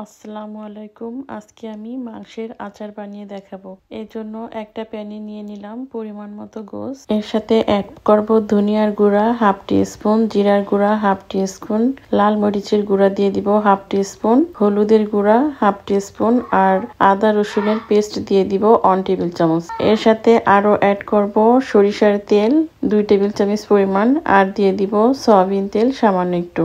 আসসালামু আলাইকুম। আজকে আমি মাংসের আচার বানিয়ে দেখাবো। এর জন্য একটা প্যানে নিয়ে নিলাম পরিমাণ মতো গোশত। এর সাথে অ্যাড করব ধনিয়ার গুঁড়া হাফ টি স্পুন, জিরার গুঁড়া হাফ টি স্পুন, লাল মরিচের গুঁড়া দিয়ে দিব হাফ টি স্পুন, হলুদের গুঁড়া হাফ টি স্পুন আর আদা রসুনের পেস্ট দিয়ে দিব 1 টেবিল চামচ। এর সাথে আরো অ্যাড করব সরিষার তেল 2 টেবিল চামচ পরিমাণ আর দিয়ে দিব সয়াবিন তেল সামান্য একটু।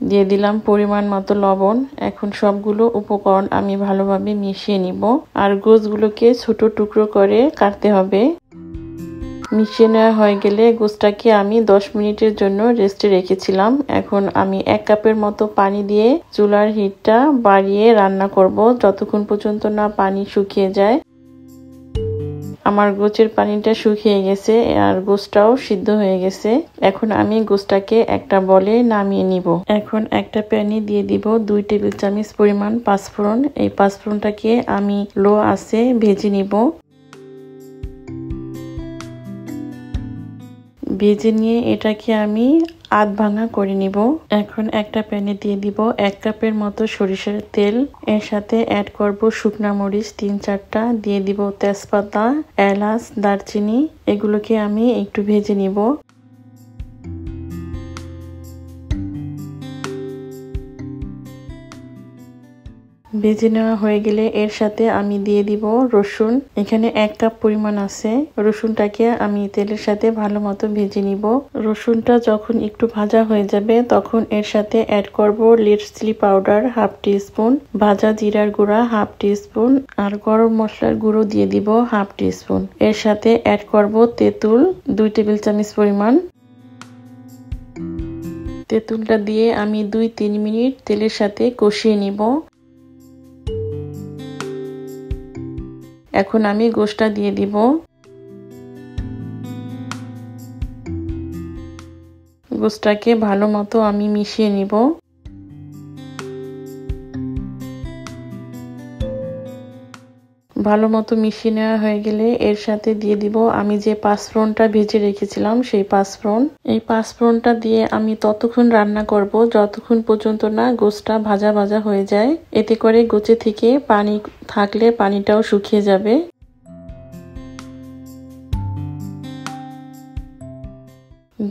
দিয়ে দিলাম পরিমাণ মতো লবণ। এখন সবগুলো উপকরণ আমি ভালোভাবে মিশিয়ে নিব আর গোশতগুলোকে ছোট টুকরো করে কাটতে হবে। মিশিয়ে নেওয়া হয়ে গেলে গোশতটাকে আমি 10 মিনিটের জন্য রেস্টে রেখেছিলাম। এখন আমি 1 কাপের মতো পানি দিয়ে চুলার হিটটা বাড়িয়ে রান্না করব যতক্ষণ পর্যন্ত না পানি শুকিয়ে যায়। আমার গোছের পানিটা শুকিয়ে গেছে আর গোশতটাও সিদ্ধ হয়ে গেছে। এখন আমি গোশতটাকে একটা বলে নামিয়ে নিব। এখন একটা প্যানে দিয়ে দিব 2 টেবিল চামচ পরিমাণ পাঁচফোড়ন। এই পাঁচফোড়নটাকে আমি লো আঁচে ভেজে নিব। ভেজে নিয়ে এটাকে আমি আধ ভাঙা করে নিব। এখন একটা প্যানে দিয়ে দিব 1 কাপের মতো সরিষার তেল। এর সাথে অ্যাড করব শুকনা মরিচ 3-4টা, দিয়ে দিব তেজপাতা, এলাচ, দারচিনি। এগুলোকে আমি একটু ভেজে নিব। ভেজে নেওয়া হয়ে গেলে এর সাথে আমি দিয়ে দিব রসুন। এখানে 1 কাপ পরিমাণ আছে। রসুনটাকে আমি তেলের সাথে ভালো মতো ভেজে নিব। রসুনটা যখন একটু ভাজা হয়ে যাবে তখন এর সাথে অ্যাড করব রেড চিলি পাউডার হাফ টি স্পুন, ভাজা জিরার গুঁড়া হাফ টি স্পুন আর গরম মশলার গুঁড়ো দিয়ে দিব হাফ টি স্পুন। এর সাথে অ্যাড করব তেঁতুল 2 টেবিল চামচ পরিমাণ। তেঁতুলটা দিয়ে আমি 2-3 মিনিট তেলের সাথে কষিয়ে নিব। এখন আমি গোশতটা দিয়ে দিব। গোশতটাকে ভালো মতো আমি মিশিয়ে নিব। ভালো মতো মিশিয়ে নেওয়া হয়ে গেলে এর সাথে দিয়ে দিব আমি যে পাঁচফোড়নটা ভেজে রেখেছিলাম সেই পাঁচফোড়ন। এই পাঁচফোড়নটা দিয়ে আমি ততক্ষণ রান্না করব যতক্ষণ পর্যন্ত না গোশতটা ভাজা ভাজা হয়ে যায়। এতে করে গোছে থেকে পানি থাকলে পানিটাও শুকিয়ে যাবে।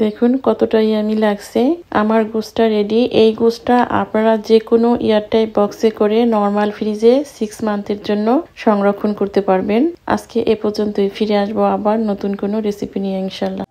দেখুন কতটা ইয়ামি লাগছে। আমার গোশতটা রেডি। এই গোশতটা আপনারা যে কোনো এয়ারটাইট বক্সে করে নরমাল ফ্রিজে 6 মান্থের জন্য সংরক্ষণ করতে পারবেন। আজকে এ পর্যন্তই। ফিরে আসবো আবার নতুন কোনো রেসিপি নিয়ে ইনশাল্লাহ।